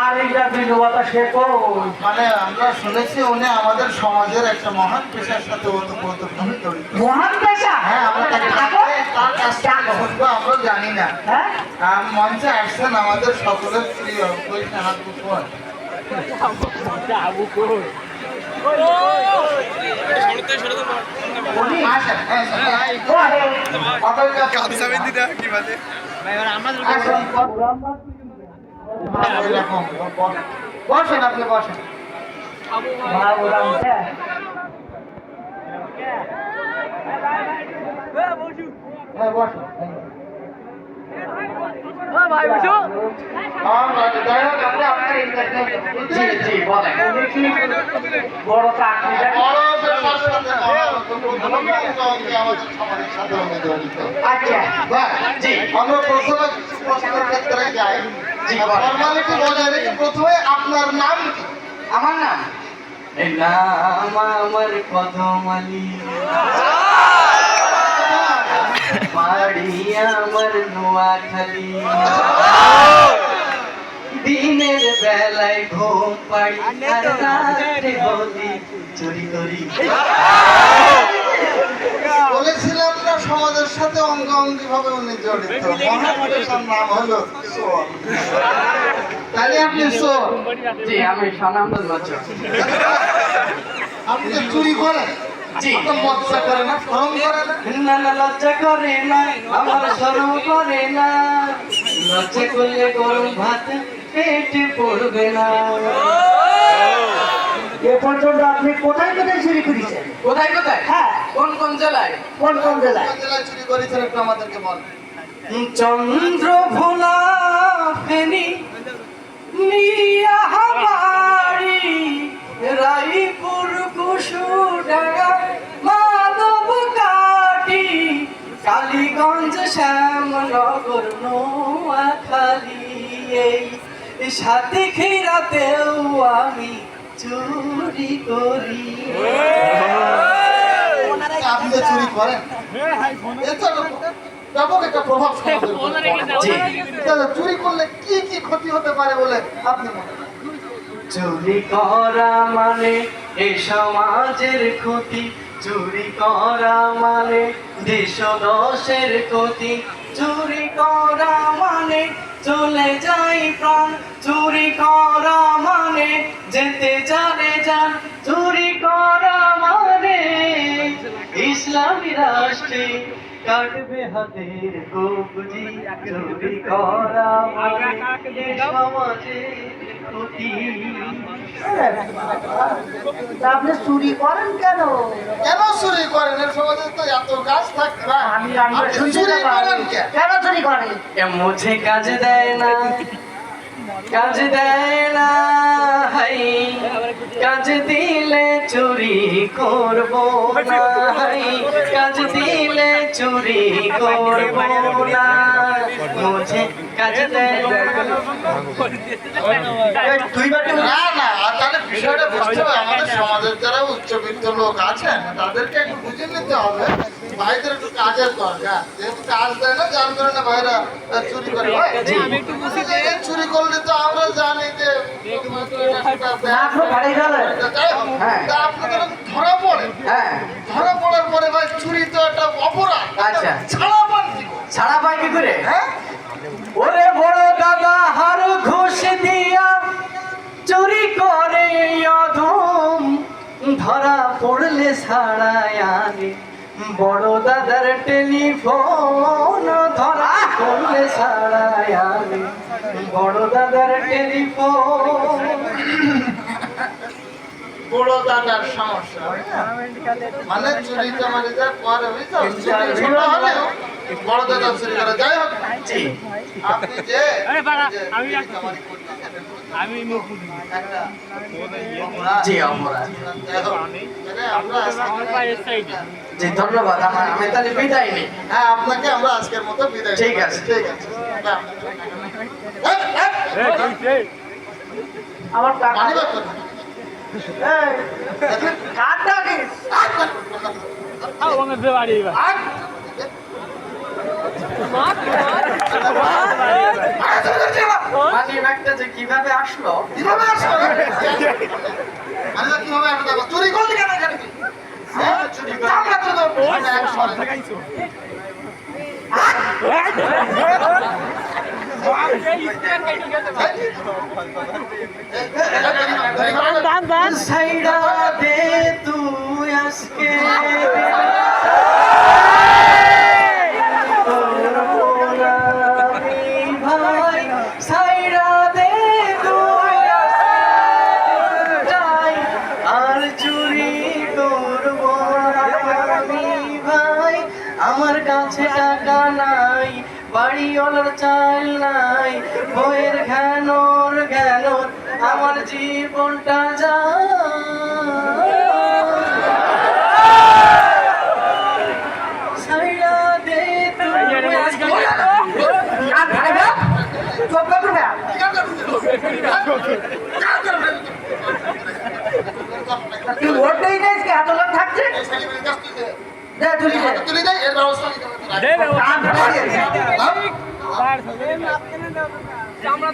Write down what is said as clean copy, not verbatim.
আর এইটা বিধবতা সে তো মানে আমরা শুনেছি উনি আমাদের সমাজের একটা মহান পেশার সাথে ওতপ্রোতভাবে জড়িত। মহান পেশা। হ্যাঁ, আমরা তার কাছ থেকে শুনবো, আমরা জানি না। হ্যাঁ, মঞ্চে আসছেন আমাদের সকলের প্রিয় বৈশাখ কুকুর। উনি আসেন, বসেন, আপনি বসেন। হ্যাঁ, বসেন। জি জি বলেন। বড় চাকরি আচ্ছা জি, আমরা প্রথমে প্রশ্নের ক্ষেত্রে যাই। জি, ফর্মালিটি বজায় রেখে প্রথমে আপনার নাম কি? আমার নাম নাম আমার কদমালি, বাড়ি আমার নোয়াখালী, দিনের বেলায় ঘুম পাড়ি আর রাতে বলি চুরি করি। বলেছিলাম না সমাজের সাথে অঙ্গাঙ্গি ভাবে উনি জড়িত। মহান পেশার নাম হলো চোর। তাহলে আপনি চোর। জি আমি সনামদ বছর। আপনি চুরি করেন? জি। আপনার লজ্জা করে না, শরম করে না? না না লজ্জা করে না, আমার শরম করে না, লজ্জা করলে গরম ভাত পেটে পড়বে না। এ পর্যন্ত আপনি কোথায় কোথায় চুরি করেছেন? কোথায় কোথায়? হ্যাঁ, কোন কোন জেলায়? কোন কোন জেলায়? কোন জেলায় চুরি করেছেন একটু আমাদেরকে বলেন। চন্দ্র ভোলা ফেনি নিয়াহাবাড়ি রায়পুর কুশুডাঙ্গা মাধব কাটি কালীগঞ্জ শ্যামনগর নোয়াখালী, এই সাথে খেরাতেও আমি চুরি করি। আপনি যে চুরি করেন এটা ব্যাপক একটা প্রভাব সমাজের উপর পড়ে। তাহলে চুরি করলে কি কি ক্ষতি হতে পারে বলে আপনি মনে করেন? চুরি করা মানে এ সমাজের ক্ষতি, চুরি করা মানে দেশ দশের ক্ষতি, চুরি করা মানে চলে যাই প্রাণ, চুরি করা মানে যেতে জানে যান, চুরি করা মানে ইসলামী রাষ্ট্রে কাটবে হাতের কবজি, চুরি করা মানে সমাজের ক্ষতি। আপনি চুরি করেন কেন? কেন চুরি করেন? এর সমাজে তো এত কাজ থাকে না, আমি আপনি চুরি করেন কেন চুরি করেন? মুঝে কাজ দেয় না, কাজ দেয় না, হাই কাজ দিলে চুরি করব না, হাই কাজ দিলে চুরি করব না, মুঝে কাজ দেয় না। না না, তাহলে বিষয়টা বুঝতে হবে। আমাদের সমাজের যারা উচ্চবিত্ত লোক আছেন তাদেরকে একটু বুঝে নিতে হবে, ভাইদের একটু কাজের দরকার। যেহেতু কাজ দেয় না, যার কারণে ভাইরা চুরি করে। চুরি করলে তো আমরা জানি যে আপনি ধরা পড়ে, ধরা পড়ার পরে ভাই চুরি তো একটা অপরাধ। আচ্ছা, ছাড়া পান কি করে? ছাড়া পাই কি করে? হ্যাঁ, ওরে বড় দাদা হার ঘুষ দিয়া চুরি করে অধম, ধরা পড়লে ছাড়াই আনে, বড় দাদার টেলিফোন ধরা পড়লে ছাড়াই আনে, বড় দাদার টেলিফোন। বড় দাদার সমস্যা মানে চুরি চামারি যা করে বুঝছো, ছোট হলেও বড় দাদা চুরি করে। যাই হোক, আপনি যে জি অপরাধ। আমরা জি ধন্যবাদ, আমি তাহলে বিদায় নেই। হ্যাঁ, আপনাকে আমরা আজকের মতো বিদায়। ঠিক আছে, ঠিক আছে। আমার টাকা পানি বার করুন। কাটা কি? আর মানি ব্যাগটা যে কিভাবে আসলো কিভাবে আসলো? আরে যা কিভাবে আসলো দেখো, চুরি করলি কেন এখানে তুই? চুরি করে চামড়া তুলে দেবো। সাইডা দে তুই আজকে ভাই সাইডা দে তুই আজকে আর চুরি করব আমি ভাই আমার কাছে টাকা নাই বাড়িওয়ালার চাল নাই বইয়ের ঘ্যানোর ঘ্যানোর আমার জীবনটা যা সাইডা দে তুই আজকে তুই ওটাই নেই এত লোক থাকছে তুলি দে এর ব্যবস্থা নিতে আমরা